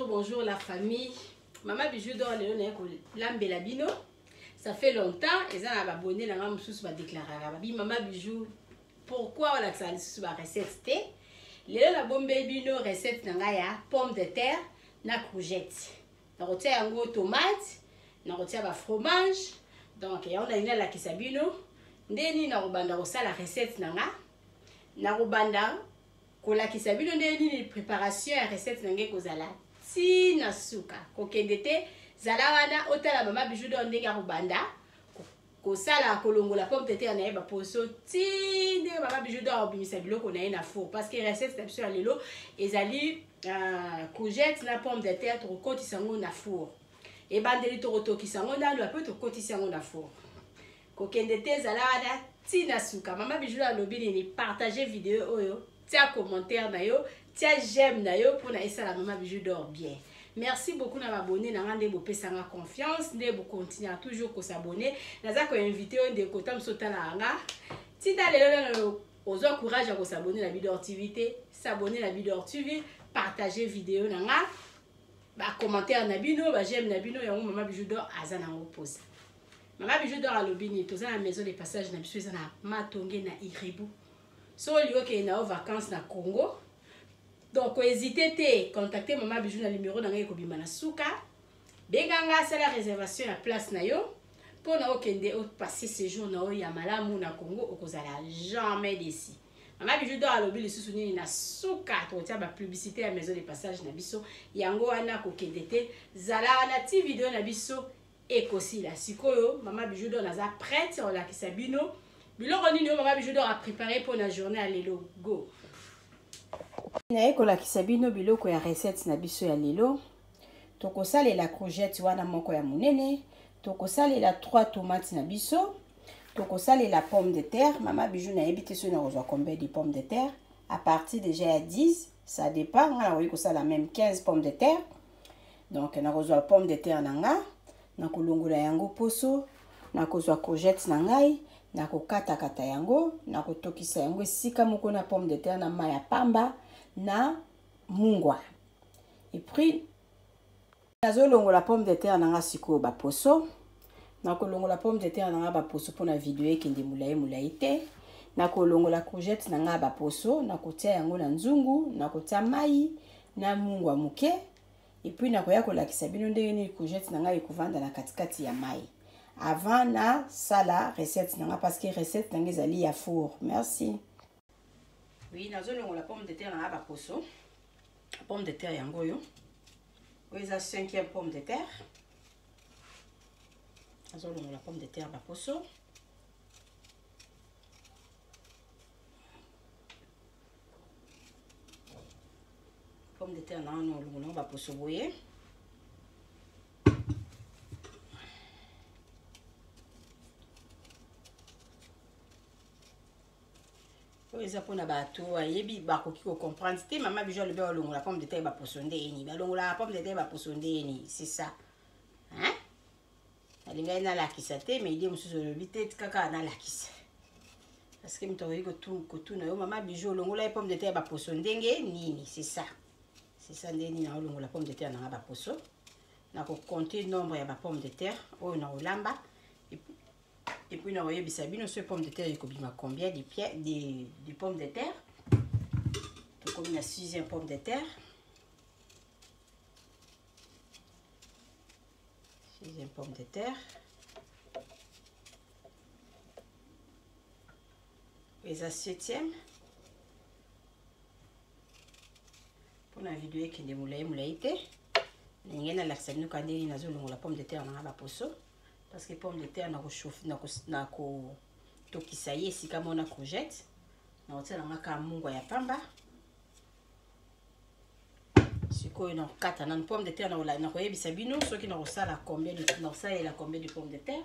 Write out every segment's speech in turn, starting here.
bonjour la famille. Maman Bijou dans le lambela bino. Ça fait longtemps et ça a abonné la maman sous va déclarer. Maman Bijou, pourquoi on a ça sous la recette té? La bombe bino recette nanga ya pomme de terre na courgette. Na rotia yango tomate, na rotia ba fromage. Donc on a ina la kisabino. Ndeni na robanda ko la recette nanga. Na robanda kola kisabino ndeni préparation ya recette nanga kozala. Si na suka kokendete zala wana otala mama Bijou do ndenge robanda ko sala kolongola pomme de terre na yeba poso ti ndenge mama Bijou do obimisa biloko na ye na four parce que recette na biso ya lelo ezali courgette na pomme de terre to kotisa ngo na four e bandeli to kotokisa ngo na peu to kotisa ngo na four kokendete zala wana ti na suka mama Bijou do alobi ni partager vidéo oyo tia commentaire na yo tia j'aime na yo pour na esa la mama Bijou dort bien. Merci beaucoup na m'abonner na ngande bo pesanga confiance ndé bo continuer toujours ko s'abonner naza ko inviter on de kota msota na nga tinda lelo ozo courage à ko s'abonner la Bidor TV s'abonner la Bidor TV partager vidéo na nga ba commentaire na bino ba j'aime na bino yango mama Bijou dort azana ngo pose mama Bijou dort à lobini toza na maison de passage na biso na matonge na Iribu so liyo ke na vacances na Congo. Donc, n'hésitez pas à contacter Maman Bijou dans le numéro dans le kobima na suka. Benganga, c'est la réservation à place na yo. Pour na okende passer séjour na ya malamu na Congo, okozala jamais d'ici. Maman Bijou do alobi le sousuni na suka to tia ba publicité à maison de passage na biso. Yango wana kokende te zala na ti vidéo na biso ekosi la sikoyo. Maman Bijou do naza prête on la kisabino. Biloko nini Maman Bijou do a préparé pour la journée à lelo go. Na ko la kisabino biloko ya recette na biso ya lelo toko salela courgette wana moko ya munene toko salela 3 tomates na biso toko salela pomme de terre mama Bijou na yebite so na kozwa combien de pommes de terre à partir déjà à 10 ça dépend na ko sala même 15 pommes de terre donc na kozwa pomme de terre nanga na kolongola yango poso na kozwa courgette na ngai na kokata kata yango na kotokisa yango esika moko na pomme de terre na maya pamba na mungwa et puis nazolongo la pomme de terre nanga siko ba poso na kolongo la pomme de terre nanga ba poso pona vidéo ekende mulai te na kolongo la courgette nanga ba poso na kotia yango na nzungu na kotia mai na mungwa muke et puis na koya kolakisa bino ndenge ni courgette nanga ekovanda na katikati ya mai avant na sala recette nanga parce que recette nanga ezali ya four. Merci. Oui, nazolongo la pomme de terre na ba poso. Pomme de terre yango yo. Oui, ça 5e pomme de terre. Nazolongo la pomme de terre ba poso. Pomme de terre na no longo ba poso boye. Eza pona bato ayebi bakoki ko comprendre te mama Bijou le longo la pomme de terre ba posonde eni ba longo la pomme de terre ba posonde eni c'est ça hein alinga ina la kisate mais il mususu le bitete kaka na la kisa parce que mto yiko tout na yo mama Bijou longo la pomme de terre ba posonde nini c'est ça ndeni na longo la pomme de terre na ba poso na ko compter nombre ya ba pomme de terre oyo na olamba et puis nous voyons bisabino ce pomme de terre il combien combien de pommes de terre comme la 6e pomme de terre 6e pomme de terre et la 7e pour la vidéo qui est moulaïté n'engagez la laxamino quand il y a la pomme de terre dans la poso parce que pomme de terre na ko chauffe na ko tokisa ye sika mona courgette na otela ngaka mungwa ya pamba sikoyo na kata na pomme de terre na ko yebisa bino soki na kosala combien de pommes de terre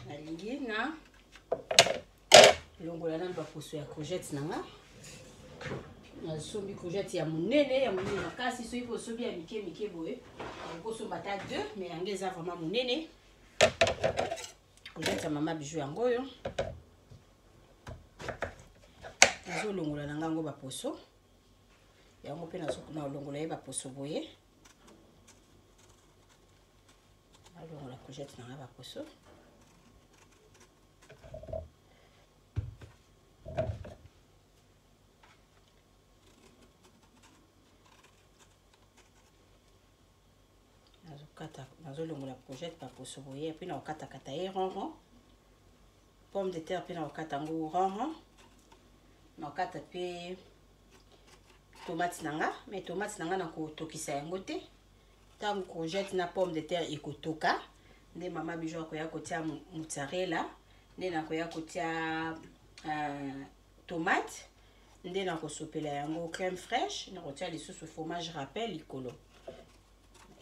na lingi na longola na ba poso ya courgette nanga na sombi courgette ya munene makasi so ipo sombi ya mike boye ko somba ta 2 mais angeza vraiment munene courgette ya mama Bijou yango yo nazo longola na ngango ba poso yango pe na longola ye ba poso boye alongola courgette na ba poso nazolongola courgette ba poso boye pe na okata ye rond pomme de terre pe na okata ngo rond na okata pe tomate nanga mais tomate nanga na kotokisa yango te tango courgette na pomme de terre ekotoka nde mama Bijou akoya kotia mozzarella nde na koya kotia tomate nde na kosopela yango crème fraîche na kotia lisusu fromage râpé likolo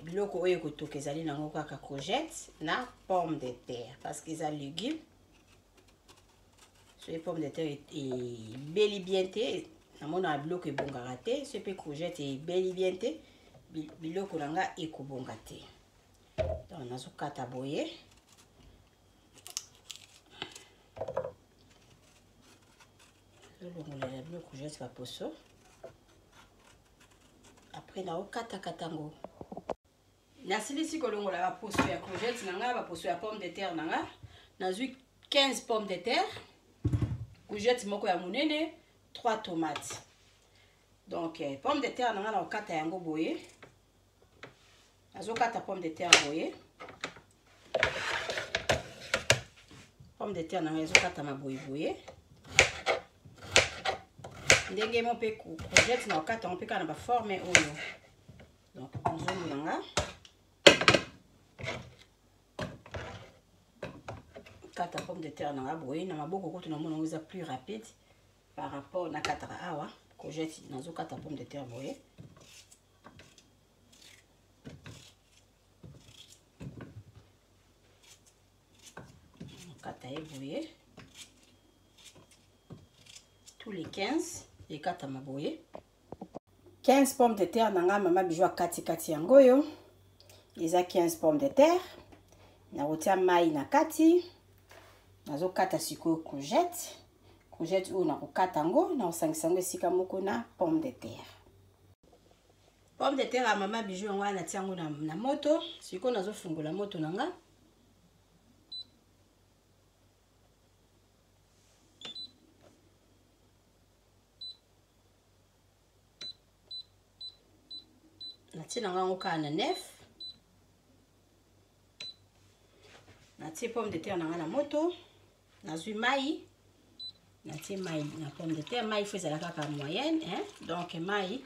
biloko oyo ekotoka ezali nango kaka courgette na pomme de terre parce que eza légume so pomme de terre ebeli bien te namona biloko ebongaka te so pe courgette ebeli bien te biloko nanga ekobonga te donc nazokata boye zolongolela biloko courgette ba poso après naokata ngo nasilisi kolongola ba poso ya courgette nanga ba poso ya pomme de terre nanga nazwi 15 pommes de terre courgette moko ya monene 3 tomates donc pomme de terre nanga na okata yango boye azokata pomme de terre boye pomme de terre nanga ezokata maboye boye ndenge mo pe courgette na okata on pe kana ba forme oyo donc nzungu nanga kata pomme de terre nanga boye na maboko ko tuna mona ngoza plus rapide par rapport na katara awa courgette nazokata pomme de terre boye kata ye boye tous les 15 et kata maboye 15 pommes de terre nanga mama Bijou kati yango yo eza 15 pommes de terre na kotia mai na kati nazokata sikoyo courgette oyo na kokata ngo na osangisa ngo esika moko na pomme de terre ya mama Bijou yango na tia ngo na moto sikoyo nazofungola moto nanga natie nanga ngo kaka na nef natie pomme de terre nanga na moto nazwi mai natie mai na pomme de terre mai faut ezala kaka moyenne donc mai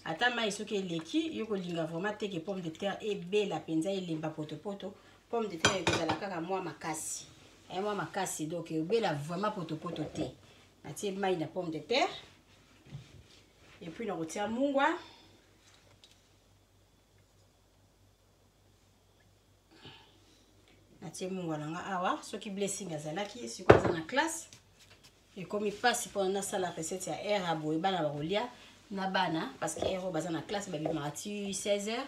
ata mai soki eleki yo kolinga vraiment te ke pomme de terre ebela penza elemba potopoto pomme de terre ekozala kaka mwa makasi donc ebela vraiment potopoto te natie mai na pomme de terre et puis na kotia mungwa natie mungwa nanga awa soki blessing azalaki siko aza na classe ekomi pasi mpo nasala recette ya air aboye bana bakolia na bana parce que air baza na classe babimaka ti 16h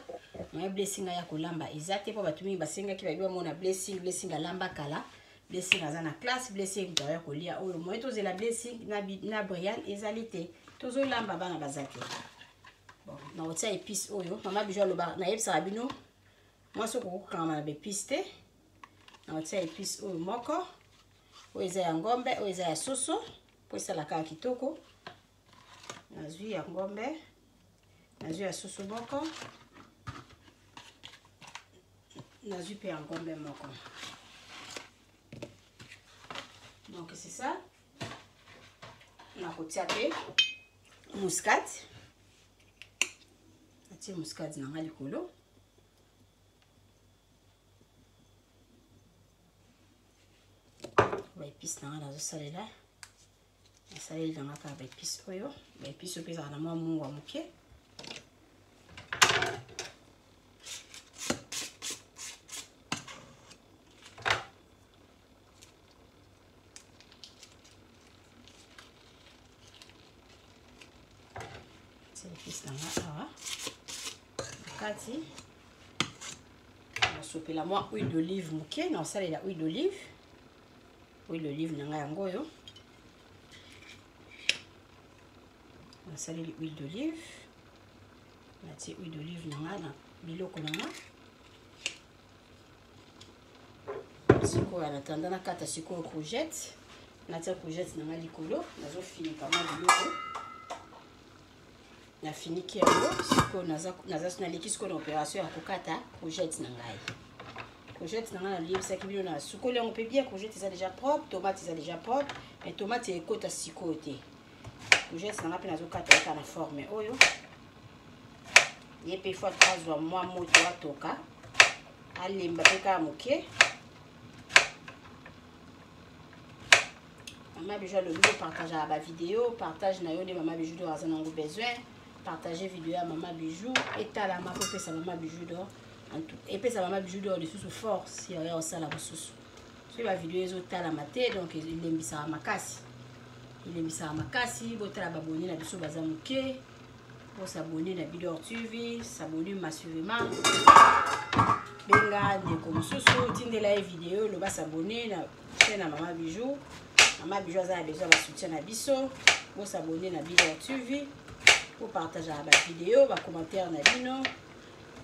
mais blessing aya kolamba eza te mpo bato mingi basengaki babi bamona blessing alamba kala blessing aza na classe blessing moto aya kolia oyo moye tozela blessing na Brian ezali te tozolamba bana baza te bon na kotia épice oyo mama Bijou aloba nayebisaka bino mwasi okokokanga na baépice te na kotia épice oyo moko oyo eza ya ngombe oyo eza ya soso po esalaka ya kitoko nazwi ya ngombe nazwi ya soso moko nazwi pe ya ngombe moko donc c'est ça na kotia pe muscade natie muscade nanga likolo baépice nanga nazosalela nasaleli nanga kaka baépice oyo baépice oyo ezalaka na mwa mungwa moke épice nanga awa kati nasopela mwa huile d'olive moke naosalela huile d'olive nanga yango oyo nasaleli huile d'olive natie huile d'olive nanga na biloko nanga sikoyo na tanda na kata sikoyo courgette natia courgette nanga likolo nazo finika ma biloko na finiki yango sikoyo naza naleki sikoyo na opération ya kokata courgette na ngai courgette nanga naliyebisaki bino na sukoli yango mpe bien courgette eza déjà propre tomate eza déjà propre mais tomate ekota sikoyo te courgette nanga mpe nazokata eka na forme oyo ye mpe ifo azwa mwa moto atoka alemba mpe kaka moke Mama Bijou le vidéo partage à la vidéo partage na yo de Mama Bijou do aza nango besoin partager vidéo à Mama Bijou et tala ma ko pesa Mama Bijou do en tout et pesa Mama Bijou do de sous force ya ya osala bosusu so ba vidéo ezo tala maté donc il lembisa makasi botala baboni na biso baza moke pour s'abonner na Bidor TV s'abonner massivement benga ndeko mosusu tindela vidéo le ba s'abonner na chaîne à Mama Bijou Mama Bijou a besoin de soutien à biso pour s'abonner na Bidor TV pour partager la vidéo ba commentaire na bino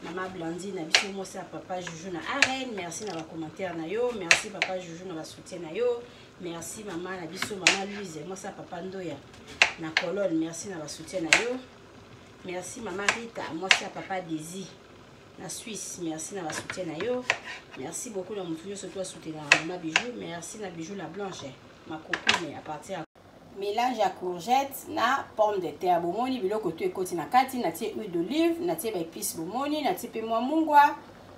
Mama Blandine na biso mo sa papa Joujou na arène merci na ba commentaire na yo merci papa Joujou na ba soutien na yo merci maman na biso Mama Louise mo sa papa Ndoya na colonne merci na ba soutien na yo merci Mama Rita mo sa papa Désir na Suisse merci na ba soutien na yo merci beaucoup na mutu surtout à soutenir Mama Bijou merci na Bijou la blanche ma copine à partir mélange à courgette na pomme de terre bomoni biloko to ekoti na kati na tie huile d'olive na tie ba épices bomoni na tie pe mwa mungwa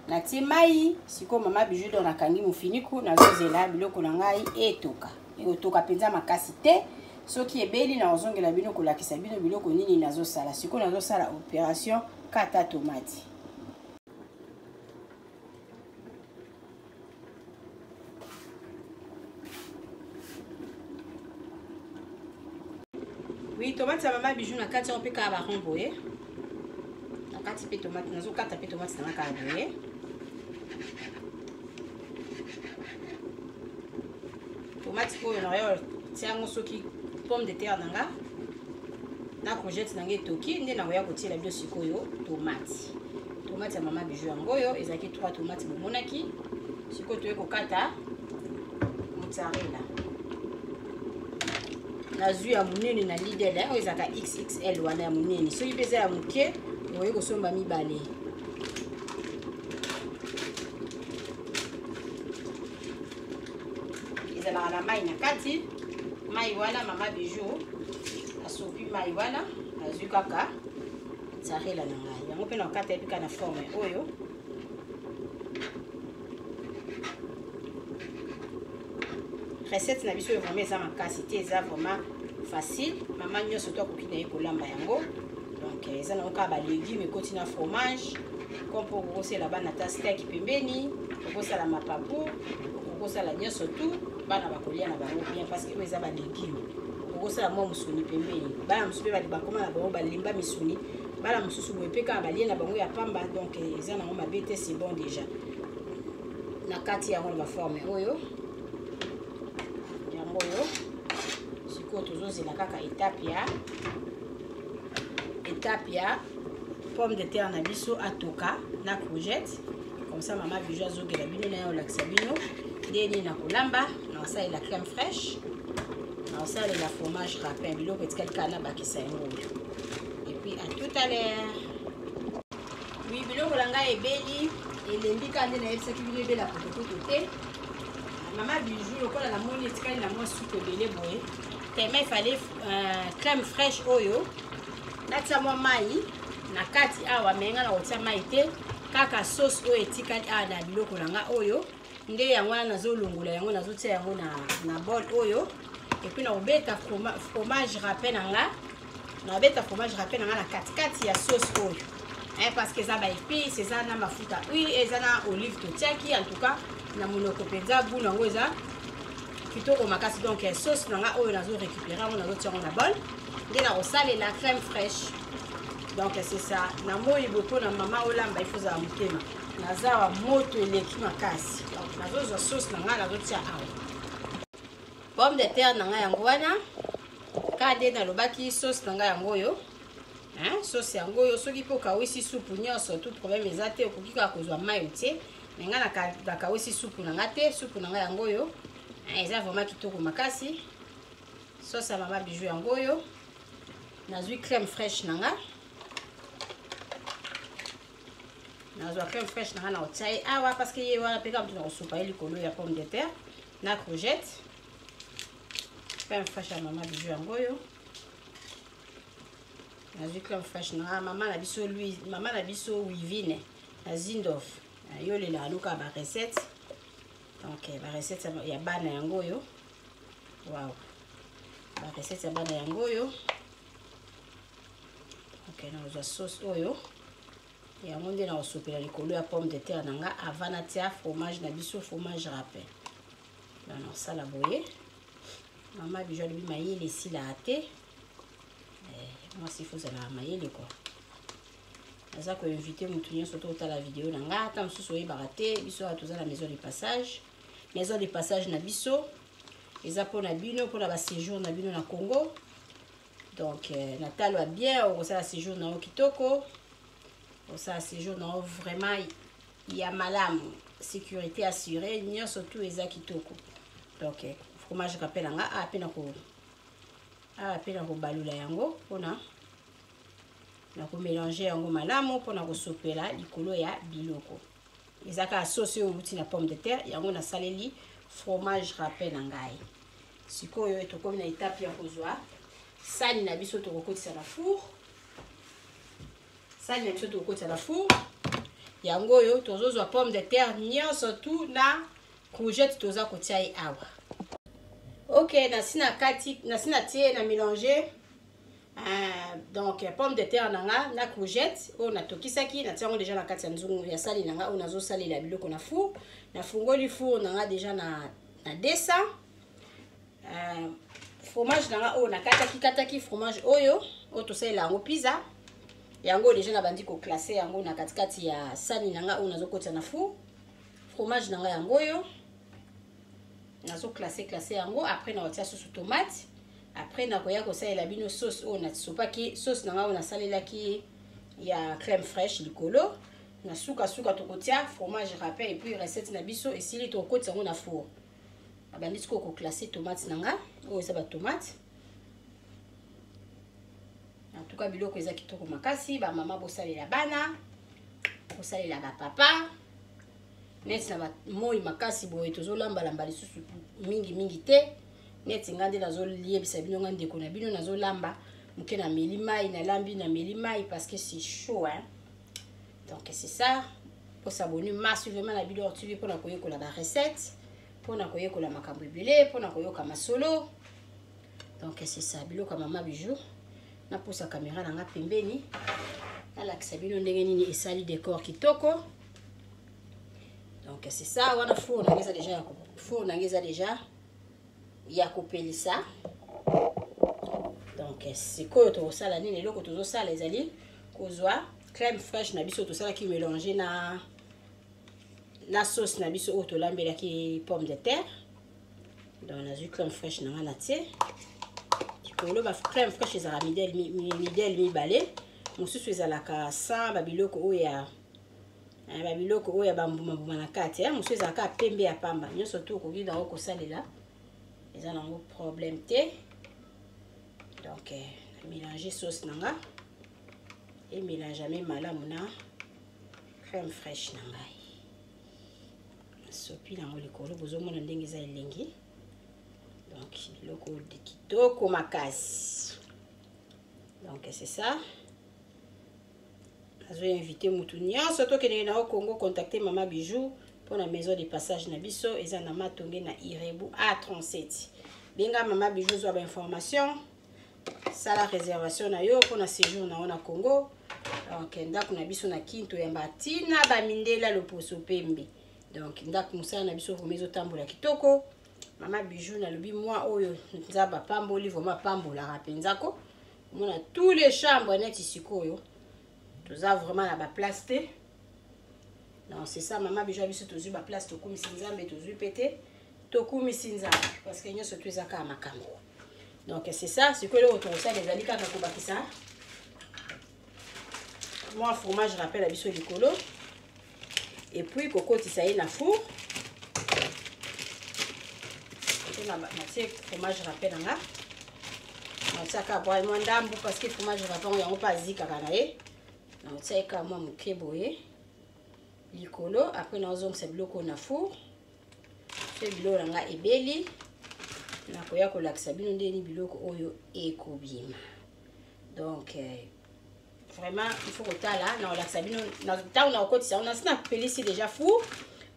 na tie mai siko Mama Bijou do na kangi mufiniku na zozela biloko na ngai etoka ekotoka penza makasi te soki ebeli na ozongela bino kolakisa bino biloko nini nazo sala siko nazo sala opération kata tomate oui tomate ya Mama Bijou na kati on peut ka ba romboye na kati pe tomate nazo kata pe tomate na ka boye tomate ko na yo tiango soki pomme de terre nanga na courgette nanga etoki nde na ya kotiela bio sikoyo tomate ya Mama Bijou yango yo ezaki 3 tomates bomonaki sikoyo to ekokata mozzarella nazwi ya munene na Lidl oyo ezaka XXL wana ya munene soki peza ya moke oye kosomba mibale ezalaka na mai na kati mai wana Mama Bijou asopi mai wana nazwi kaka mozzarella na ngai yango mpe na kokata epika na forme oyo recette na biso vraiment eza makasi te eza vraiment facile mama nyonso to akoki na ye kolamba yango donc eza na oka ba légumes ekoti na fromage comme pour kokosala bana ta steak pembeni kokosala mapapu kokosala nyonso tu bana bakolia na bango bien parce que eza ba légumes kokosala mwa musuni pembeni bana mususu pe bakoma na bango balimba misuni bana mususu boye pe kaka balie na bango ya pamba donc eza nango mabe te c'est bon déjà na kati yango na baforme oyo oyo sikoyo tozozela kaka étape ya pomme de terre na biso atoka na courgette comme ça Mama Bijou azogela bino na yo lakisa bino ndeni na kolamba na osalela crème fraîche na osalela fromage râpin biloko etikali kaka na bakisa yango et puis à tout à l'heure oui biloko na ngai ebeli elembi kaka nde nayebisaki bino ebela potopoto te Mama Bijou lokola na moni etikali na mwa soupe ebele boye tellement il fallait crème fraîche oyo natia mwa mai na kati awa menga na kotia mai te kaka sauce oyo etikali awa na biloko na nga oyo nde yango wana nazolongola yango nazotia yango na bol oyo epuis na kobeta fromage râpé na nga na katikati ya sauce oyo parce que eza ba épice eza na mafuta huile eza na olive totiaki en tout cas na monoko penza goût nango eza kitoko makasi donc sauce nanga oyo nazo récupérer yango nazo tiango na bol nde na kosalela crème fraîche donc c'est ça na moi bopo na mama olamba il faut za motema nazawa moto eleki makasi donc nazozwa sauce nanga nazo tia awa pomme de terre nanga yango wana kade na lobaki sauce nanga yango oyo hein sauce yango yo soki po kawisi soupe nyonso tout problème ezate okoki ka kozwa mai otie mais nga na kawisi soupe na ngate soupe na nga yango yo eza vraiment kitoko makasi sauce ya mama bijou yango yo nazwi crème fraîche na nga nazwa crème fraîche na nga na otie awa parce que ye wana peka mtu na kosupa ye likolo ya pomme de terre na courgette crème fraîche ya mama bijou yango yo nazwi crème fraîche na mama na biso lui mama na biso wivine na Zindof yo lela aluka ba recette donc ba recette ya bana yango yo wow ba recette ya bana yango yo ok na uzwa sauce oyo yango nde na osopela likolo ya pomme de terre na nga avant na tia fromage na biso fromage râpé donc osala boye mama bijou alobi mayele esila ate moi si faut zala mayele quoi naza ko inviter mutu nyonso to otala video na nga ata mosusu oyebaka te biso awa toza na maison de passage na biso eza mpona bino mpona baséjour na bino na Congo donc natalo bien okosala séjour na yo kitoko osala séjour na yo vraiment ya malamu sécurité assurée nyonso tout eza kitoko donc fromage rappel nga apena kobalula yango mpona na komélanger yango malamu mpona kosopela likolo ya biloko eza kaka sauce oyo outi na pomme de terre yango nasaleli fromage rappel na ngai sikoyo tokomi na étape ya kozwa sani na biso tokokotisa na four yango oyo tozozwa pomme de terre nyonso tout na courgette toza kotia ye awa ok nasina tie na mélanger donc pomme de terre nanga na courgette oyo natokisaki natia yango déjà na kati ya nzungu ya sali nanga oyo nazosalela biloko na four nafungoli four nanga déjà na 200 fromage nanga oyo nakataki fromage oyo tosalela yango pizza yango déjà nabandi koklasse yango na katikati ya sani nanga oyo nazokotisa na four fromage nanga yango oyo nazo classé yango après na otia sauce tomate après na koya kosalela bino sauce oyo natisopaki sauce nanga oyo nasalelaki ya crème fraîche likolo na suka tokotia fromage râpé et puis recette na biso esili tokotisa yango na four abandi siko ko classer tomate nanga oyo eza ba tomate en tout cas biloko eza kitoko makasi ba mama bosalela bana bosalela ba papa neti na moi makasi boye tozolamba lisusu mingi te neti ngande nazoliebisa bino nga ndeko na bino nazolamba muke na melimai nalambi na melimai parce que c'est chaud hein donc c'est ça pour s'abonner massivement na Bilor TV pour na koyekola ba recette pour na koyekola makambo ebele pour na koyoka masolo donc c'est ça biloko mama bijou na posa caméra na nga pembeni na lakisa bino ndenge nini esali décor kitoko. Donc c'est ça, wana four na ngeza déjà ya kopelisa. Donc c'est quoi to sala nini eloko tozo sala ezali kozwa crème fraîche na biso to sala ki mélanger na sauce na biso oto lambela ki pomme de terre. Donc na crème fraîche na ngana tie. Tikolo ba crème fraîche ezala midel mi balé. Mosusu ezalaka sa ba biloko oya ba biloko oya bambuma na kati mosusu ezalaka pembe ya pamba nyonso to okoki dango kosalela eza nango problème te. Donc mélanger sauce nanga et mélanger même malamu na crème fraîche nanga sopi nango likolo bozomona ndenge eza elengi. Donc biloko de kitoko makasi. Donc c'est ça. Je vais inviter Moutounia. Surtout que nous avons Congo contacter Mama Bijou pour la maison de passage na biso. Et ça n'a pas tombé na Irebu A37. Benga Mama Bijou soit information. Ça la réservation na yo pour na séjour na Congo. Donc ndak na biso na kinto ya batina ba mindela le poso pembe. Donc ndak musa na biso remezo tambola kitoko. Mama Bijou na lobi moi oyo nzaba pamboli vraiment pambola rapenzako. On a tous les chambres net ici koyo. Tous a vraiment la place té. Non, c'est ça Mama Bijou biso tozu ba place to kumi sinzambe tozu pété. To kumi sinzambe parce que nyo surtout ezaka makambo. Donc c'est ça, c'est que le retour ça les alika ko bakisa. moi fromage rappelle biso likolo. Et puis cocotte ça y na four. On a maté fromage rappelle nga. On ça ka boire moi ndambu parce que fromage rappelle yango pas zika kana ye. On ça ka moi muke boye. Likolo après na ozong c'est biloko na four. C'est biloko nga ebeli. Na koya ko lakisa bino ndeni biloko oyo ekobima. Donc vraiment il faut que tu là na lakisa bino na ta on a okoti ça on a sina pelisi déjà four.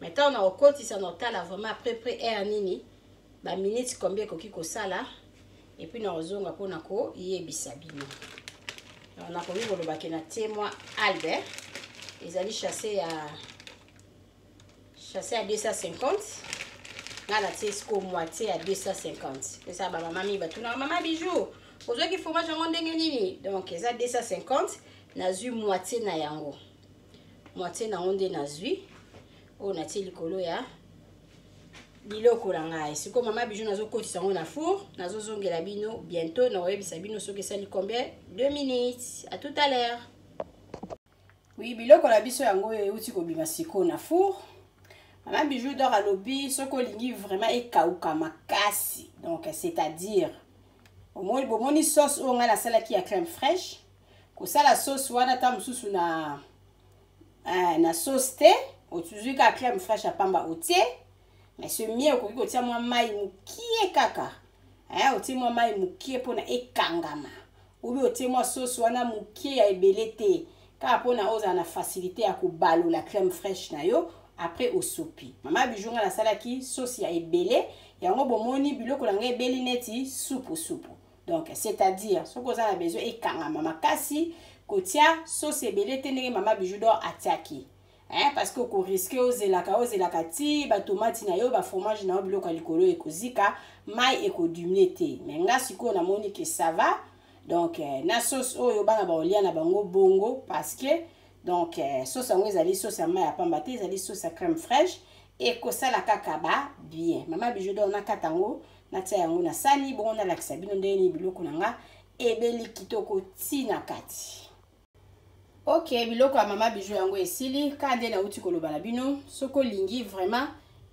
Mais ta on a okoti ça na ta là vraiment après air nini ba minutes combien koki ko sala et puis na ozonga pona ko yebisa bino. On a komi ko lobaki na témoin Albert. Ils allaient chasser à 250. Là la tesco moitié à 250. Et ça ba maman ba tuna maman bijou. Aujourd'hui qu'il fromage en ndenge nini. Donc ça 250 na zui moitié na yango. Moitié na onde na zui. O na ti likolo ya biloko la ngai. Siko maman bijou nazo kotisa ngo na four, nazo zongela bino bientôt na oyebisa bino soki sali combien 2 minutes. À tout à l'heure. Oui, biloko la biso yango euti ko bima siko na four. Maman bijou dort à lobby, soko lingi vraiment ekauka makasi. Donc c'est-à-dire au moins sauce on a la salade qui a crème fraîche. Ko sala sauce wana ta mususu na sauce te, otuzu ka crème fraîche apamba otie. Mais ce mieux okoki kotia mwa mai mukie kaka. Otie mwa mai mukie pona ekangama. Obi otie mwa sauce wana mukie ya ebele te. Ka pona oza na facilité ya kobalo la crème fraîche na yo. Après au sopi. Maman bijou nga la salaki sauce ya ebele. Yango bomoni biloko langa ebeli neti soupe. Donc c'est-à-dire ce qu'on a besoin et kangama makasi kotia sauce ebele tenenge maman bijou dor atiaki. Parce que ko risque ozelaka ti ba tomate na yo ba fromage na yo biloko likolo ekozika mai ekodumete. Mais nga siko na moni que ça va. Donc na sauce oyo bana ba olia na bango bongo parce que donc sauce yango ezali sauce ya mai ya pamba te ezali sauce ya crème fraîche et kosala kaka ba bien. Maman bijou dor na katango na tia yango na sani bon na lakisa bino ndeni biloko nanga ebeli kitoko tina kati. Ok, biloko ya maman bijou yango esili kande na uti koloba na bino soko lingi vraiment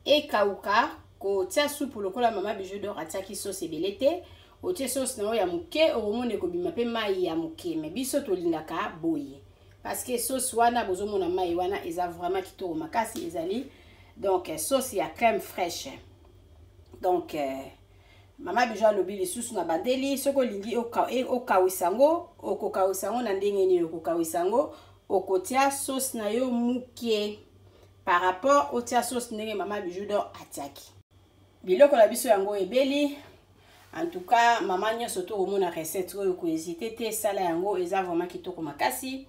ekauka ko tia soupe lokola maman bijou dor atiaki sauce ebele te. Otie sauce na ya muke omone ko bima pe mai ya muke mais biso to lingaka boye. Parce que sauce wana bozomona mai wana eza vraiment kitoko makasi ezali donc sauce ya crème fraîche. Donc maman bijou alobi lisusu na bandeli soko lingi okawisango okokawisango na ndenge ni okokawisango okotia sauce na yo muke par rapport otia sauce ndenge maman bijou dor atiaki. Biloko la biso yango ebeli. En tout cas maman nyonso to omona recette oyo ko hésiter te sala yango eza vraiment kitoko makasi.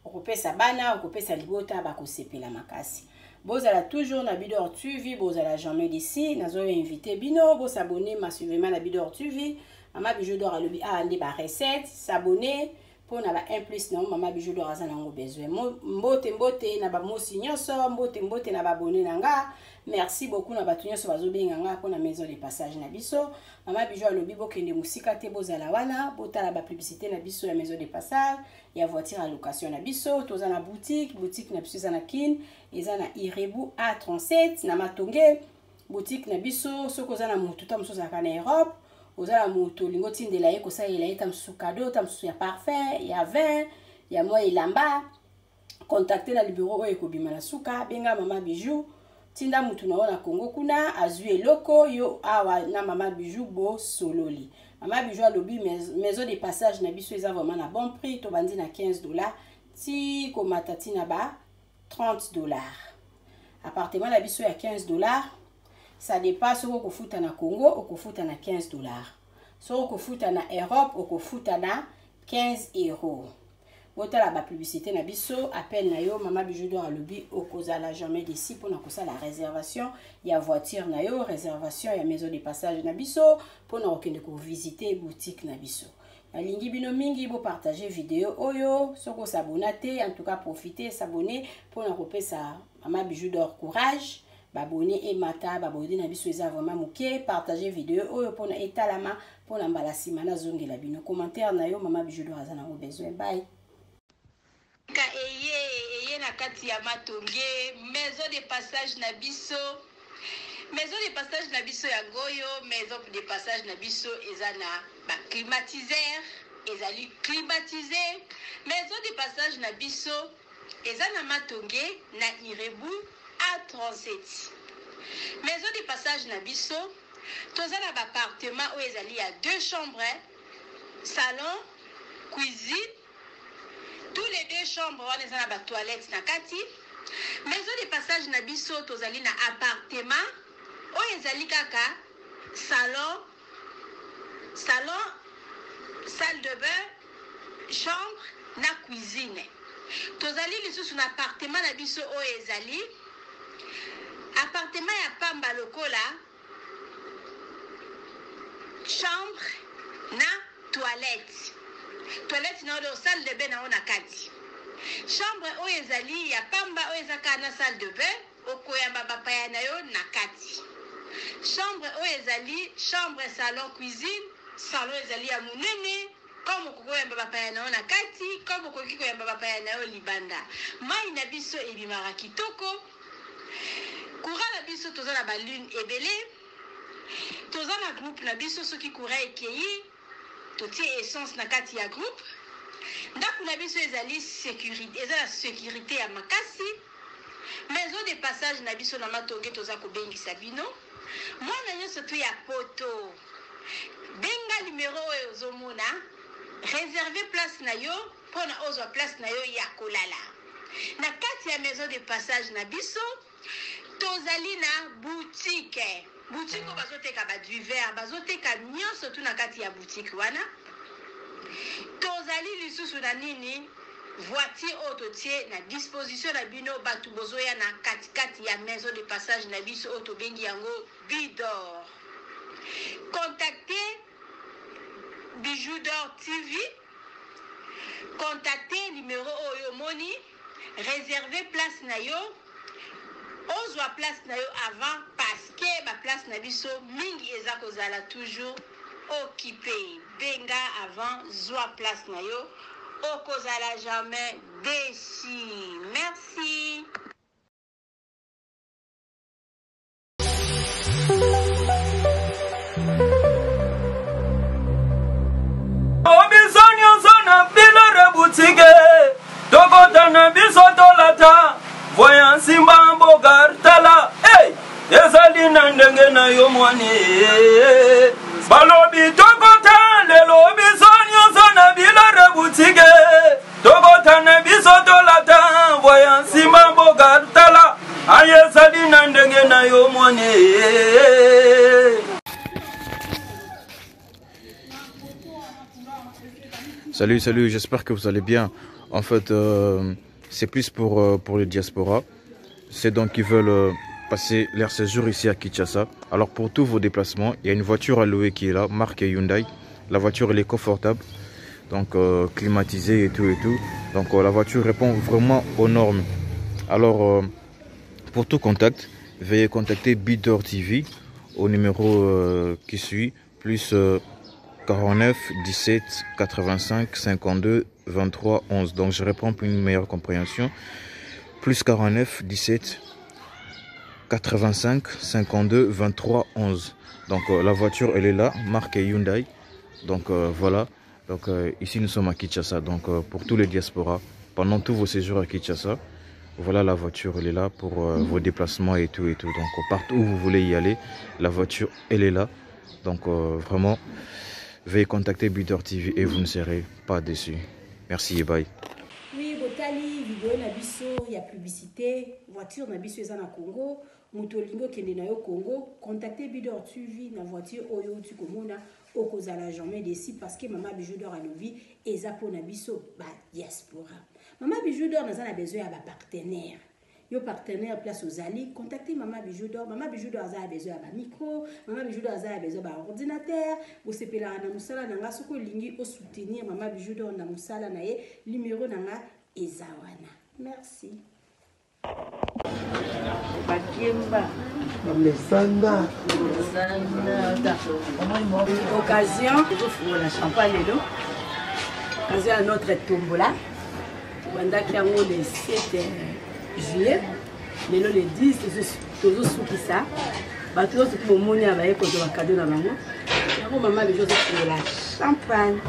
Okopesa bana okopesa libota ba kosepela makasi. Bozala toujours na Bidor TV, bozala jamais d'ici, nazo invité bino, bo s'abonner massivement na Bidor TV. Maman bijou dor alobi ande ba recette, s'abonner pour na ba un plus na maman bijou dor azana ngo besoin. Mbote na ba mosi nyonso, mbote na ba abonné nanga. Merci beaucoup na batu nyonso bazobenga nga pour na maison de passage na biso. Maman bijou alobi bokende musika te bozala wana, botala ba publicité na biso ya maison de passage. Ya voiture à location na biso, toza na boutique na biso za na kin, eza na Irebu A37 na Matonge, boutique na biso, soko za na mutu ta muso za kana Europe, oza na mutu lingo tindela ye ko sa ela eta musu cadeau, ta musu ya parfum, ya vin, ya moi ilamba. Contacter na libero oyo ekobima na suka, benga maman bijou, tinda mutu na ona Congo kuna, azui eloko yo awa na maman bijou bo sololi. Maman bijou alobi maison de passage na biso eza vraiment na bon prix to bandi na $15 ti ko matati na ba $30. Appartement na biso ya $15 ça dépasse oko kofuta na Congo okofuta na $15. So okofuta na Europe okofuta na 15 €. Botala ba publicité na biso appel na yo maman bijou dor alobi okozala jamais d'ici pour na kosala la réservation ya voiture na yo réservation ya maison de passage na biso pour na okende ko visiter boutique na biso. Nalingi bino mingi bo partager vidéo oyo soko s'abonner en tout cas profiter s'abonner pour na kopesa maman bijou dor courage babonner et mata babodi na biso eza vraiment muke partager vidéo oyo pour na etalama pour na mbala sima na zongela bino commentaire na yo maman bijou dor azana besoin bye. eye na kati ya matonge maison de passage na biso ya goyo maison de passage na biso eza na ba climatiseur ezali climatisé maison de passage na biso eza na matonge na Irebu A37 maison de passage na biso toza na ba appartement oyo ezali ya 2 chambres salon cuisine. Tous les 2 chambres, on est dans la toilette na kati. Maison de passage na biso tozali na appartement. O ezali kaka salon, salle de bain, chambre na cuisine. Tozali lisusu na appartement na biso o ezali appartement ya pamba lokola chambre na toilette. Toilette na odo salle de bain na ona kati. Chambre o ezali ya pamba o ezaka na salle de bain okoyamba bapaya na yo na kati. Chambre o ezali chambre salon cuisine, salon ezali ya munene comme okoyamba bapaya na yo na kati, comme okoki koyamba bapaya na yo libanda. Mai na biso ebimaka kitoko. Courant na biso toza na balune ebele. Toza na groupe na biso soki courant ekeyi totie essence na kati ya groupe. Ndako na biso ezali sécurité, eza la sécurité ya makasi. Maison de passage na biso na matonge toza kobengisa bino. Mwana nyonso tu ya poto. Benga numéro oyo ozomona. Réserver place na yo pona ozwa place na yo ya kolala. Na kati ya maison de passage na biso tozali na boutique. Boutique où bazoteka ba du verre, bazoteka nyonso tu na kati ya boutique wana. Tozali lisusu na nini voiture autotie na disposition na bino batu bozoya na kati ya maison de passage na biso auto bengi yango Bidor. Contactez Bijou d'Or TV. Contactez numéro oyo moni, réservez place na yo. Ozwa place na yo avant parce que ba place na biso mingi eza kozala toujours occupé. Benga avant zwa place na yo okozala jamais déçu. Merci. Obisonyo sona bilore boutique tokota na biso tolata voyant simba mbogar tala hey ezali na ndenge na yo mwani balobi tokota lelo obisonyo sona bilore boutique tokota na biso tolata voyant simba mbogar tala ayezali na ndenge na yo mwani. Salut, j'espère que vous allez bien. En fait, c'est plus pour les diasporas. C'est donc qui veulent passer leur séjour ici à Kinshasa. Alors pour tous vos déplacements, il y a une voiture à louer qui est là, marque Hyundai. La voiture elle est confortable, donc climatisée et tout. Donc la voiture répond vraiment aux normes. Alors pour tout contact, veuillez contacter Bidor TV au numéro qui suit, plus 49 17 85 52 23 11. Donc je réponds pour une meilleure compréhension. Plus 49 17 85 52 23 11. Donc la voiture elle est là, marque Hyundai. Donc voilà. Donc ici nous sommes à Kinshasa. Donc pour tous les diasporas, pendant tous vos séjours à Kinshasa, voilà la voiture elle est là pour vos déplacements et tout. Donc partout où vous voulez y aller, la voiture elle est là. Donc vraiment, veuillez contacter Bidor TV et vous ne serez pas déçus. Merci et bye. Oui, Botali, vidéo na biso, il y a publicité, voiture na biso eza na Congo, mutolingo kende na yo Congo, contactez Bidor TV na voiture oyo tu komona okozala jamais déçu parce que Maman Bijou d'Or alobi eza po na biso ba diaspora. Maman Bijou d'Or naza na besoin ya ba partenaire. Yo partenaire place aux alliés, contactez Maman Bijou d'Or. Maman Bijou d'Or a besoin d'un micro, Maman Bijou d'Or a besoin d'un ordinateur. Vous sepez la na musala nanga soko lingi au soutenir Maman Bijou d'Or na musala na ye numéro nanga ezawana. Merci. Bakimba. Occasion, je vous la champagne là. Occasion à notre tombola. bandaki yango le 7 juillet lelo le 10 tozosukisa bato nyonso mpe bomoni ya baye kozwa bakado na bango yango mama Bijou ozokola champagne.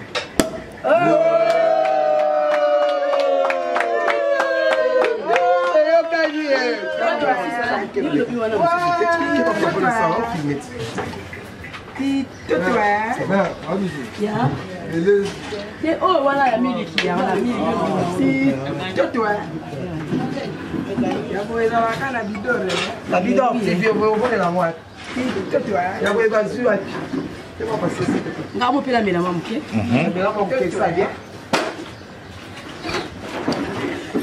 Oh voilà ya miliki ya wana miliki ya boeza wakana bidore la bidore c'est bien vous voulez la moi ya boeza zua ngamo pela mela mamuke mela mamuke ça bien.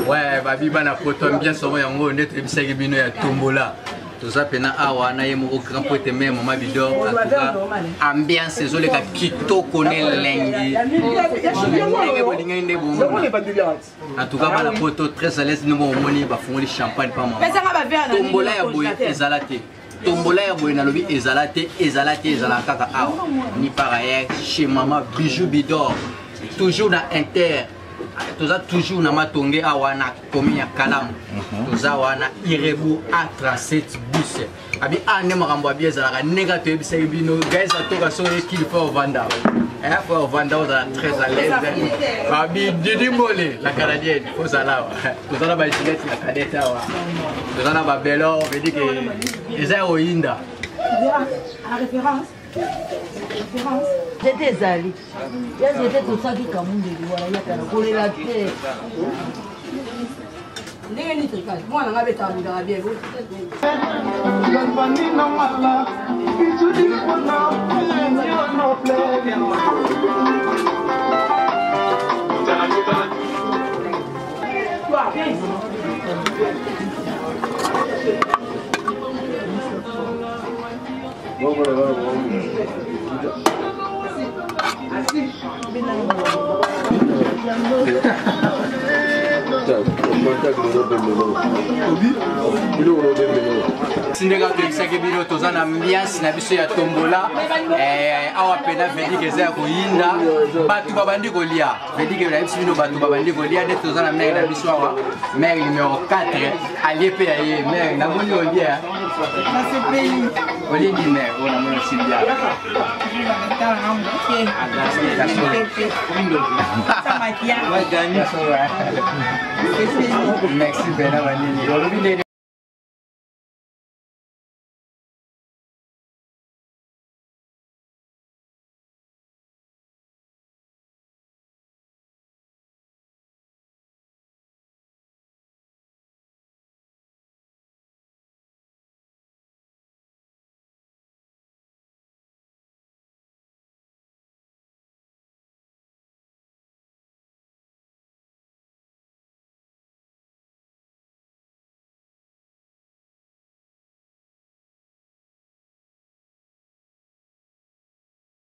Ouais, babi bana poto bien somo yango ndete bisaki bino ya tombola. Toza pena awa na yemo au grand pote même Mama Bidor atuka ambiance ezoleka kitoko ne lengi. En tout cas bana poto très à l'aise nous moni ba fongoli champagne pa mama. Tombola ya boye ezalate. Tombola ya boye na lobi ezalate kaka awa. Ni pareil chez Mama Bijou Bidor. Toujours na Inter. Toza toujours na matonge awana komi ya Kalamu. Toza wana Irebu A37 bus. Abi ane makambo abi ezalaka nega to ebisa bino guys atoka so qu'il faut vendre. Faut vendre oza très à l'aise. Abi Didi Mole la canadienne ozala. Toza na ba gilette la cadette awa. Toza na ba belo veut dire que eza oinda. À référence. J'étais allé. J'étais tout ça qui comme voilà, il y a pas pour la paix. Moi, on a bien. Sindega to isaki bino toza na ambiance na biso ya tombola awa pena vedi ke za koyinda batu babandi kolia vedi ke na biso bino batu babandi kolia de toza na mère na biso awa mère numéro 4 allié pe aye mère na moni olia na ce pays olingi mère ona mona Sylvia merci bena vanini